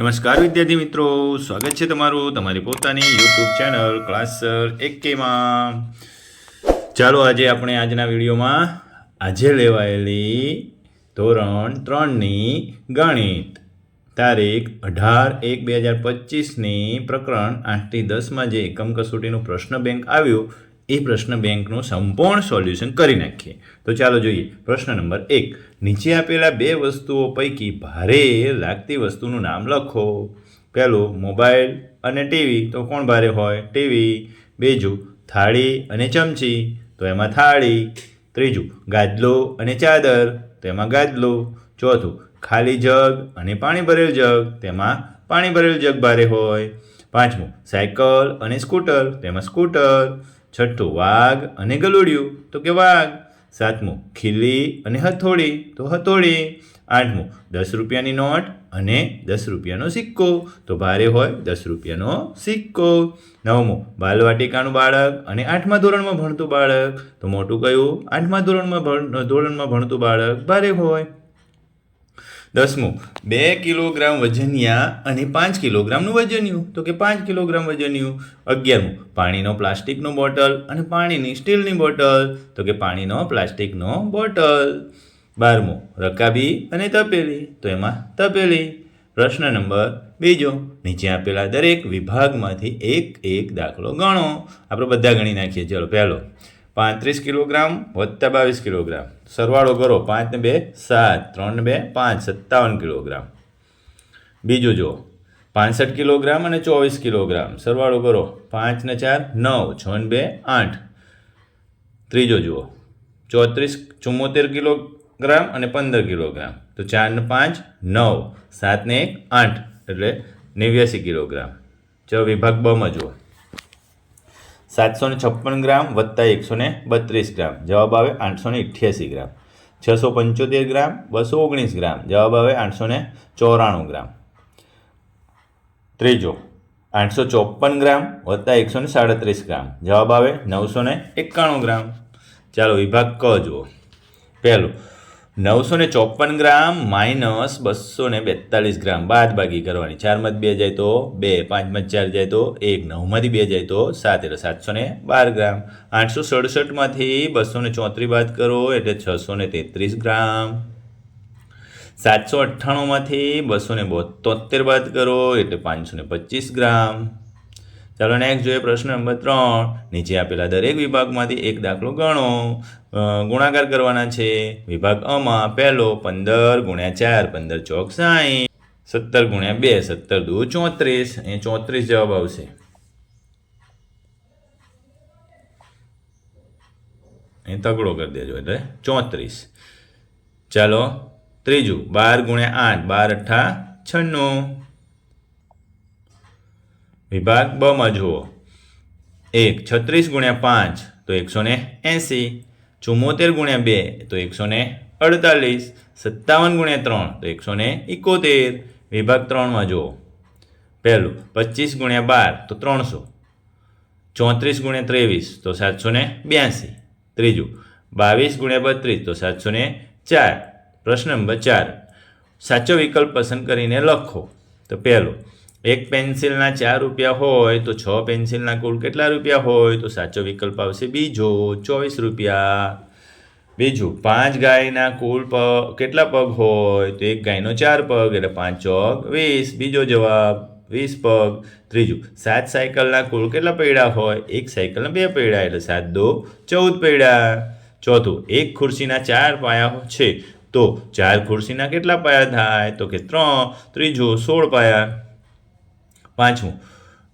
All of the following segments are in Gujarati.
નમસ્કાર વિદ્યાર્થી મિત્રો, સ્વાગત છે તમારું તમારી પોતાની યુટ્યુબ ચેનલ ક્લાસર એકેમાં. ચાલો આજે આપણે આજના વિડીયોમાં આજે લેવાયેલી ધોરણ 3ની ગણિત તારીખ 18/1/2025ની પ્રકરણ 8 થી 10માં જે એકમ કસોટીનું પ્રશ્ન બેંક આવ્યું એ પ્રશ્ન બેંકનું સંપૂર્ણ સોલ્યુશન કરી નાખીએ. તો ચાલો જોઈએ. પ્રશ્ન નંબર 1. નીચે આપેલા બે વસ્તુઓ પૈકી ભારે લાગતી વસ્તુનું નામ લખો. પહેલું મોબાઈલ અને ટીવી, તો કોણ ભારે હોય? ટીવી. બીજું થાળી અને ચમચી, તો એમાં થાળી. ત્રીજું ગાદલો અને ચાદર, તો એમાં ગાદલો. ચોથું ખાલી જગ અને પાણી ભરેલ જગ, તેમાં પાણી ભરેલ જગ ભારે હોય. પાંચમું સાયકલ અને સ્કૂટર, તેમાં સ્કૂટર. છઠ્ઠું વાઘ અને ગલુડિયું, તો કે વાઘ. સાતમું ખીલી અને હથોડી, તો હથોડી. આઠમું 10 રૂપિયાની નોટ અને 10 રૂપિયાનો સિક્કો, તો ભારે હોય 10 રૂપિયાનો સિક્કો. નવમું બાલવાટિકાનું બાળક અને 8મા ધોરણમાં ભણતું બાળક, તો મોટું કયું? 8મા ધોરણમાં ભણતું બાળક ભારે હોય. 10મું 2 કિલોગ્રામ વજનિયા અને 5 કિલોગ્રામનું વજનિયું, તો કે 5 કિલોગ્રામ વજનિયું. 11મું પાણીનો પ્લાસ્ટિકનો બોટલ અને પાણીની સ્ટીલની બોટલ, તો કે પાણીનો પ્લાસ્ટિકનો બોટલ. 12મું રકાબી અને તપેલી, તો એમાં તપેલી. પ્રશ્ન નંબર 2. નીચે આપેલા દરેક વિભાગમાંથી એક દાખલો ગણો. આપણે બધા ગણી નાખીએ. ચલો પહેલો 35 કિલોગ્રામ વત્તા 22 કિલોગ્રામ, સરવાળો કરો. 5 ને 2 7, 3 ને 2 5, 57 કિલોગ્રામ. બીજું જુઓ 65 કિલોગ્રામ અને 24 કિલોગ્રામ, સરવાળો કરો. 5 ને 4 9, 6 ને 2 8. ત્રીજો જુઓ 74 કિલોગ્રામ અને 15 કિલોગ્રામ, તો 4 ને 5 9, 7 ને 1 8, એટલે 89 કિલોગ્રામ. ચલો વિભાગ બમાં જુઓ 756 ગ્રામ વત્તા 132 ગ્રામ, જવાબ આવે 888 ગ્રામ. 675 ગ્રામ 219 ગ્રામ, જવાબ આવે 894 ગ્રામ. ત્રીજો 854 ગ્રામ વત્તા 137 ગ્રામ, જવાબ આવે 991 ગ્રામ. ચાલો વિભાગ ક જુઓ. પહેલું 954 ગ્રામ માઇનસ 242 ગ્રામ, બાદ બાકી કરવાની. 4માંથી 2 જાય તો 2, 5માંથી 4 જાય તો 1, 9માંથી 2 જાય તો 7, એટલે 712 ગ્રામ. 867માંથી 234 બાદ કરો એટલે 633 ગ્રામ. 798માંથી 272 બાદ કરો એટલે 525 ગ્રામ. ચાલો નેક્સ્ટ જોઈએ. પ્રશ્ન નંબર 3. નીચે આપેલા દરેક વિભાગમાંથી એક દાખલો ગણો. ગુણાકાર કરવાના છે. વિભાગ અમાં પહેલો 15 × 4 15 ચોક 60, 17 × 2 17 દુ 34, અહીંયા 34 જવાબ આવશે. અહીં તગડો કરી દેજો એટલે 34. ચાલો ત્રીજું 12 × 8 12 8 96. વિભાગ બમાં જુઓ 1 36 × 5 તો 180, 74 × 2 તો 148, 57 × 3 તો 171. વિભાગ 3માં જુઓ. પહેલું 25 × 12 તો 300, 34 × 23 તો 782. ત્રીજું 22 × 32 તો 704. પ્રશ્ન નંબર 4. સાચો વિકલ્પ પસંદ કરીને લખો. તો પહેલો એક પેન્સિલના 4 રૂપિયા હોય તો 6 પેન્સિલના કુલ કેટલા રૂપિયા હોય? તો સાચો વિકલ્પ આવશે બીજો 24 રૂપિયા. બીજું 5 ગાયના કુલ કેટલા પગ હોય? તો એક ગાયનો 4 પગ એટલે 5 ચોક 20, બીજો જવાબ 20 પગ. ત્રીજું 7 સાયકલના કુલ કેટલા પૈડા હોય? એક સાયકલના 2 પૈડા એટલે 7 દો 14 પૈડા. ચોથું એક ખુરશીના 4 પાયા છે તો 4 ખુરશીના કેટલા પાયા થાય? તો કે 3. ત્રીજું 16 પાયા. પાંચમું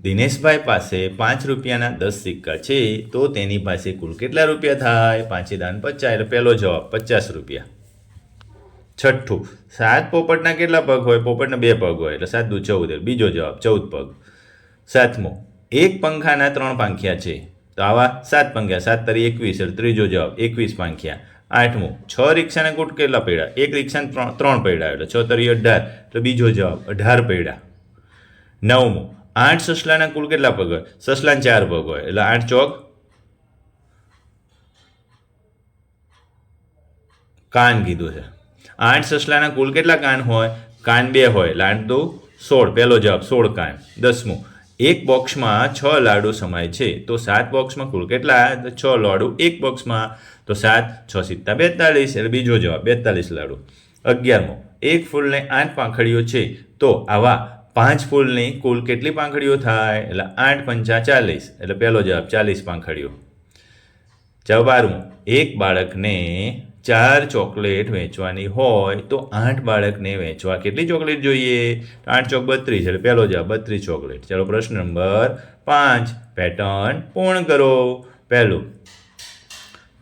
દિનેશભાઈ પાસે 5 રૂપિયાના 10 સિક્કા છે તો તેની પાસે કુલ કેટલા રૂપિયા થાય? 5 દાન 50, એટલે પહેલો જવાબ 50 રૂપિયા. છઠ્ઠું 7 પોપટના કેટલા પગ હોય? પોપટના 2 પગ હોય એટલે 7 દુ 14, બીજો જવાબ 14 પગ. સાતમું એક પંખાના 3 પાંખિયા છે તો આવા 7 પંખ્યા, 7 તરી 21, એટલે ત્રીજો જવાબ 21 પાંખિયા. આઠમું 6 રિક્ષાના કુલ કેટલા પૈડા? એક રિક્ષાના 3 પૈડા એટલે 6 તરી 18, એટલે બીજો જવાબ 18 પૈડા. નવમું 8 સસલાના કુલ કેટલા પગ હોય? સસલાના 4 પગ હોય એટલે 8 ચોક કાન કીધું છે. 8 સસલાના કુલ કેટલા કાન હોય? કાન 2 હોય એટલે 8 દુ 16 પહેલો જવાબ 16 કાયમ. 10મું એક બોક્સમાં 6 લાડુ સમાય છે તો 7 બોક્સમાં કુલ કેટલા? તો 6 લાડુ એક બોક્સમાં, તો 7 6 × 42 એટલે બીજો જવાબ 42 લાડુ. 11મું એક ફૂલને 8 પાંખડીઓ છે તો આવા 5 ફૂલની કુલ કેટલી પાંખડીઓ થાય? એટલે 8 × 5 = 40 એટલે પહેલો જવાબ 40 પાંખડીઓ. 12મું એક બાળકને 4 ચોકલેટ વેચવાની હોય તો 8 બાળકને વેચવા કેટલી ચોકલેટ જોઈએ? 8 ચોક 32 એટલે પહેલો જવાબ 32 ચોકલેટ. ચાલો પ્રશ્ન નંબર 5 પેટર્ન પૂર્ણ કરો. પહેલું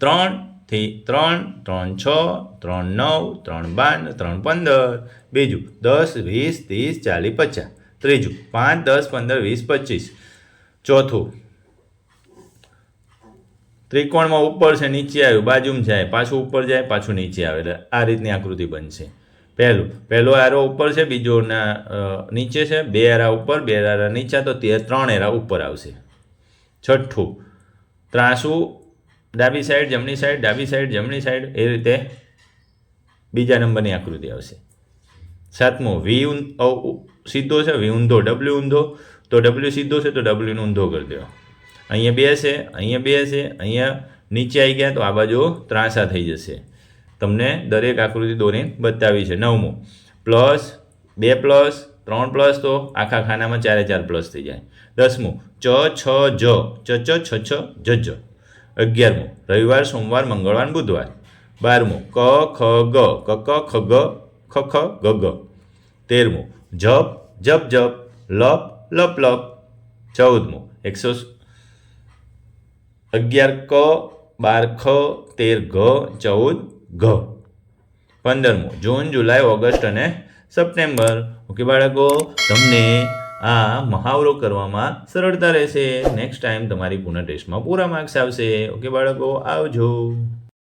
3 થી 3 3 6 3 9 3 12 3 15. બીજું 10 20 30 40 50. ત્રીજું 5 10 15 20 25. ચોથું ત્રિકોણમાં ઉપર છે નીચે આવ્યું બાજુમાં જાય પાછું ઉપર જાય પાછું નીચે આવે એટલે આ રીતની આકૃતિ બનશે. પહેલો એરો ઉપર છે, બીજો નીચે છે, 2 એરા ઉપર 2 એરા નીચે, તો 3 એરા ઉપર આવશે. છઠ્ઠું ત્રાસુ ડાબી સાઈડ જમણી સાઈડ ડાબી સાઈડ જમણી સાઈડ એ રીતે બીજા નંબરની આકૃતિ આવશે. 7મું વી સીધો છે, વી ઊંધો, ડબલ્યુ ઊંધો, તો ડબલ્યુ સીધો છે તો ડબલ્યુનો ઊંધો કરી દેવો. અહીંયા 2 છે, અહીંયા 2 છે, અહીંયા નીચે આવી ગયા તો આ બાજુ ત્રાંસા થઈ જશે. તમને દરેક આકૃતિ દોરીને બતાવી છે. 9મું +2 + 3 + તો આખા ખાનામાં 4 4 પ્લસ થઈ જાય. 10મું ચ છ જ ચ ચ છ છ જ જ. 11મું રવિવાર સોમવાર મંગળવાર બુધવાર. 12મું ક ખ ગ ક ક ખ ગ ખ ખ ગ ગ. 13મું જપ જપ જપ લપ લપ લપ. 14મું 11 ક 12 ખ 13 ઘ 14 ઘ. 15મું જૂન જુલાઈ ઓગસ્ટ અને સપ્ટેમ્બર. ઓકે બાળકો, તમને આ મહાવરો કરવામાં સરળતા રહેશે. નેક્સ્ટ ટાઈમ તમારી પુનઃ ટેસ્ટમાં પૂરા માર્ક્સ આવશે. ઓકે બાળકો, આવજો.